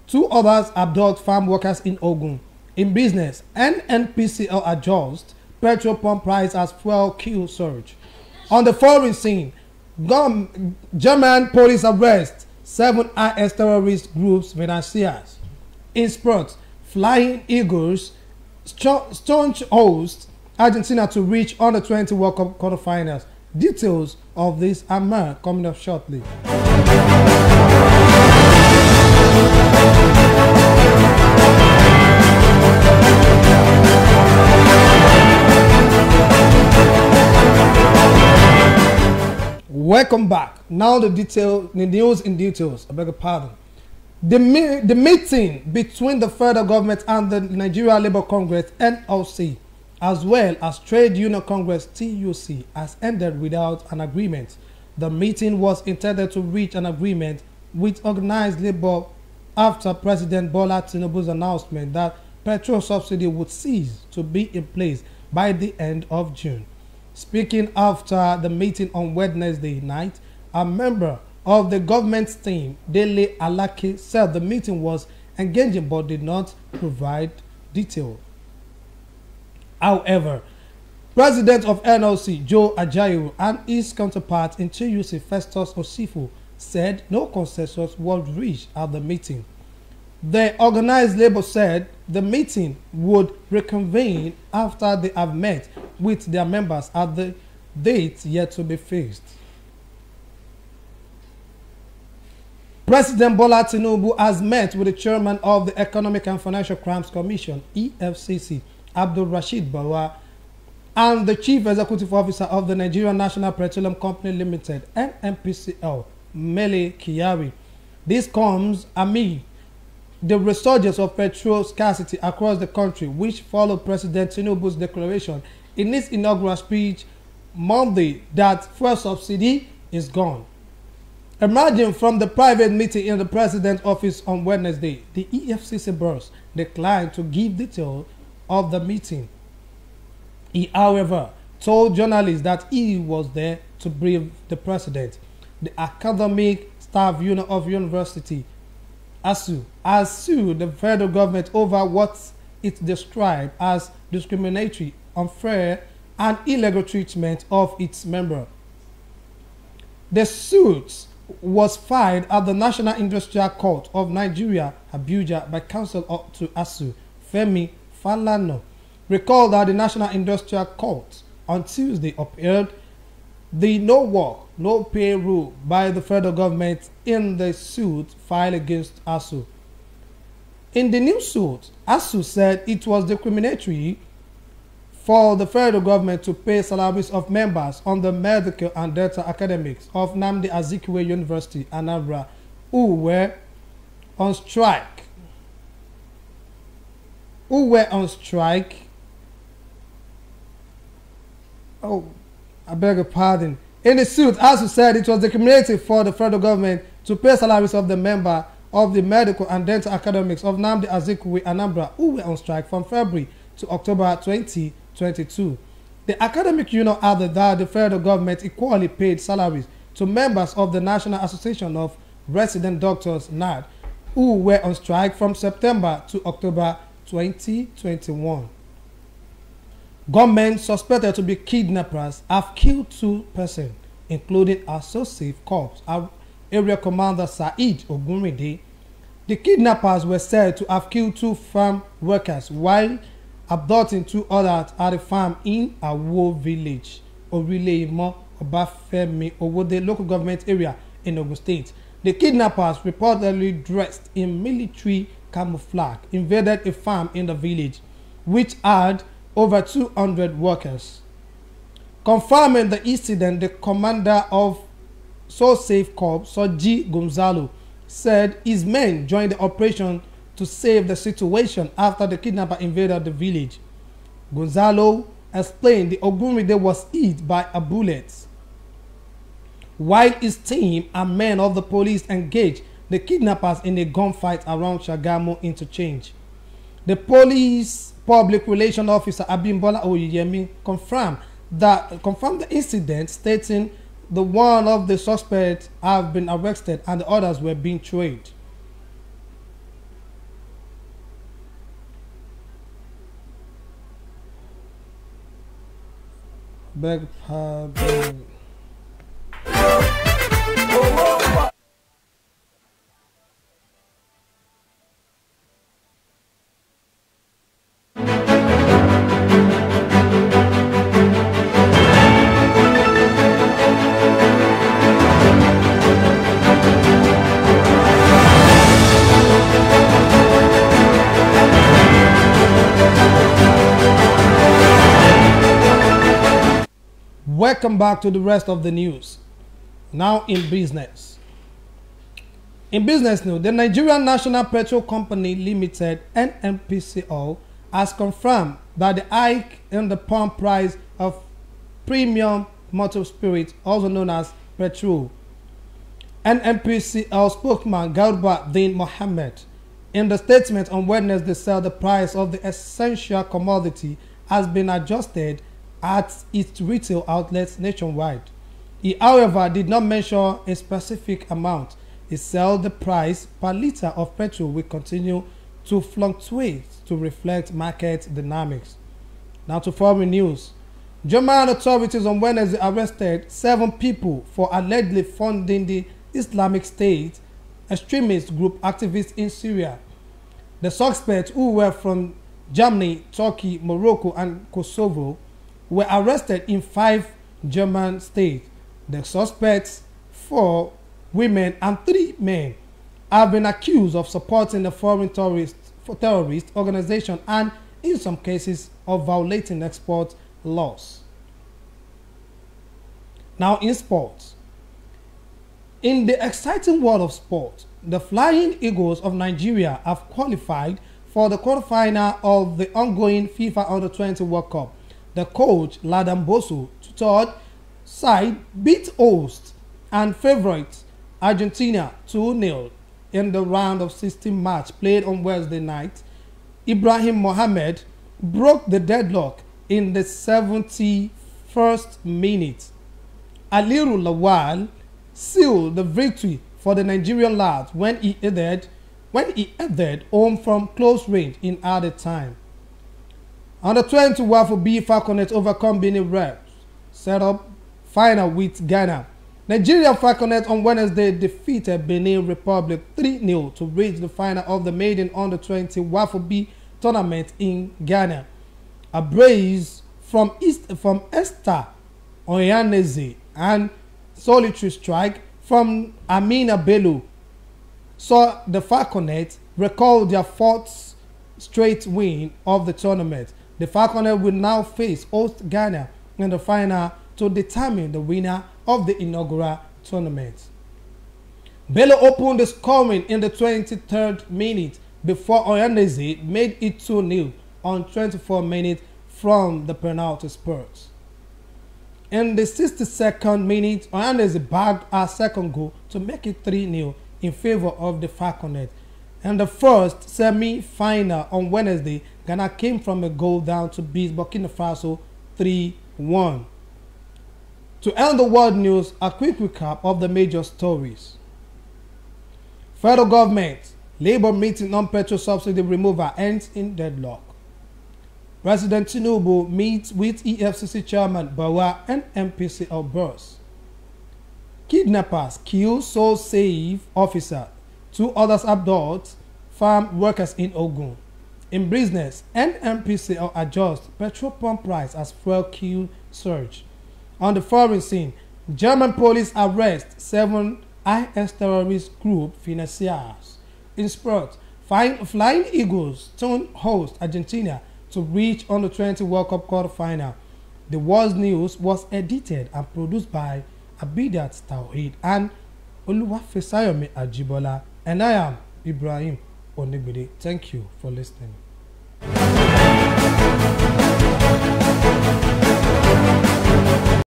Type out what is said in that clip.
2 others abduct farm workers in Ogun. In business, NNPCL adjusts petrol pump price as fuel queue surge. On the foreign scene, German police arrest 7 IS terrorist groups financiers. In sports, Flying Eagles staunch host Argentina to reach under-20 World Cup quarterfinals. Details of this and more coming up shortly. Welcome back. Now the news in details. I beg your pardon. The meeting between the federal government and the Nigeria Labour Congress (NLC), as well as Trade Union Congress (TUC), has ended without an agreement. The meeting was intended to reach an agreement with organized labor after President Bola Tinubu's announcement that petrol subsidy would cease to be in place by the end of June. Speaking after the meeting on Wednesday night, a member of the government's team, Dele Alake, said the meeting was engaging but did not provide detail. However, President of NLC, Joe Ajayi, and his counterpart in TUC, Festus Osifo, said no consensus was reached at the meeting. The organized labor said the meeting would reconvene after they have met with their members at the date yet to be fixed. President Bola Tinubu has met with the chairman of the Economic and Financial Crimes Commission (EFCC), Abdul Rashid Bawa, and the Chief Executive Officer of the Nigerian National Petroleum Company Limited (NNPCL), Mele Kyari. This comes amid the resurgence of petrol scarcity across the country, which followed President Tinubu's declaration in his inaugural speech Monday that fuel subsidy is gone. Emerging from the private meeting in the president's office on Wednesday, the EFCC boss declined to give details of the meeting. He, however, told journalists that he was there to brief the president. The Academic Staff Union of University, ASU, has sued the federal government over what it described as discriminatory, unfair, and illegal treatment of its members. The suit was filed at the National Industrial Court of Nigeria, Abuja, by counsel to ASU, Femi Falana. Recall that the National Industrial Court on Tuesday upheld the no work, no pay rule by the federal government in the suit filed against ASU. In the new suit, ASU said it was discriminatory for the federal government to pay salaries of members on the medical and dental academics of Nnamdi Azikiwe University, Anambra, who were on strike. Oh, I beg your pardon. In the suit, ASU said it was discriminatory for the federal government to pay salaries of the member of the medical and dental academics of Nnamdi Azikiwe, Anambra, who were on strike from February to October 2022. The academic union added that the federal government equally paid salaries to members of the National Association of Resident Doctors, NAD, who were on strike from September to October 2021. Gunmen suspected to be kidnappers have killed 2 persons, including Associate Corps Area Commander Saeed Ogunride. The kidnappers were said to have killed 2 farm workers while abducting 2 others at a farm in Awo village, Orile-Imo, Obafemi, Owode local government area in Ogun State. The kidnappers, reportedly dressed in military camouflage, invaded a farm in the village, which had over 200 workers. Confirming the incident, the commander of So Safe Corps, Soji Gonzalo, said his men joined the operation to save the situation after the kidnapper invaded the village. Gonzalo explained the Ogunride was hit by a bullet, while his team and men of the police engaged the kidnappers in a gunfight around Shagamu interchange. The police public relations officer Abimbola Oyeyemi confirmed the incident, stating the one of the suspects have been arrested and the others were being trained. Beg pardon. Welcome back to the rest of the news. Now in business. In business news, the Nigerian National Petrol Company Limited (NNPCL) has confirmed that the hike in the pump price of premium motor spirit, also known as petrol. NNPCL spokesman Garba Din Mohammed, in the statement on Wednesday, said the price of the essential commodity has been adjusted at its retail outlets nationwide. He, however, did not mention a specific amount. He said the price per litre of petrol will continue to fluctuate to reflect market dynamics. Now to foreign news. German authorities on Wednesday arrested 7 people for allegedly funding the Islamic State extremist group activists in Syria. The suspects, who were from Germany, Turkey, Morocco, and Kosovo, were arrested in 5 German states. The suspects, 4 women and 3 men, have been accused of supporting the foreign terrorist organization and, in some cases, of violating export laws. Now in sports. In the exciting world of sport, the Flying Eagles of Nigeria have qualified for the quarterfinal of the ongoing FIFA Under-20 World Cup. The coach, Ladan Boso, tutored side beat host and favourites Argentina 2-0 in the round of 16 match played on Wednesday night. Ibrahim Mohammed broke the deadlock in the 71st minute. Aliru Lawal sealed the victory for the Nigerian lads when he headed home from close range in added time. Under-20 Waffle B Falconets overcome Benin Reps, set up final with Ghana. Nigerian Falconets on Wednesday defeated Benin Republic 3-0 to reach the final of the maiden Under-20 Waffle B tournament in Ghana. A brace from Esther Oyaneze and solitary strike from Amina Bello saw the Falconets record their 4th straight win of the tournament. The Falconets will now face host Ghana in the final to determine the winner of the inaugural tournament. Bello opened the scoring in the 23rd minute before Oyaneze made it 2-0 on 24 minutes from the penalty spot. In the 62nd minute, Oyaneze bagged a second goal to make it 3-0 in favor of the Falconets. In the first semi-final on Wednesday, Ghana came from a goal down to beat Burkina Faso 3-1. To end the world news, a quick recap of the major stories. Federal government, Labour meeting on petrol subsidy removal ends in deadlock. President Tinubu meets with EFCC Chairman Bawa and NPCL boss. Kidnappers kill Soul Save officer. 2 others abduct farm workers in Ogun. In business, NNPCL adjusts petrol pump price as fuel queue surge. On the foreign scene, German police arrest 7 IS terrorist group financiers. In sport, Flying Eagles turn host Argentina to reach Under-20 World Cup quarterfinal. The world's news was edited and produced by Abidat Tawhid and Oluwafesayomi Ajibola, and I am Ibrahim ONIGBINDE. Thank you for listening.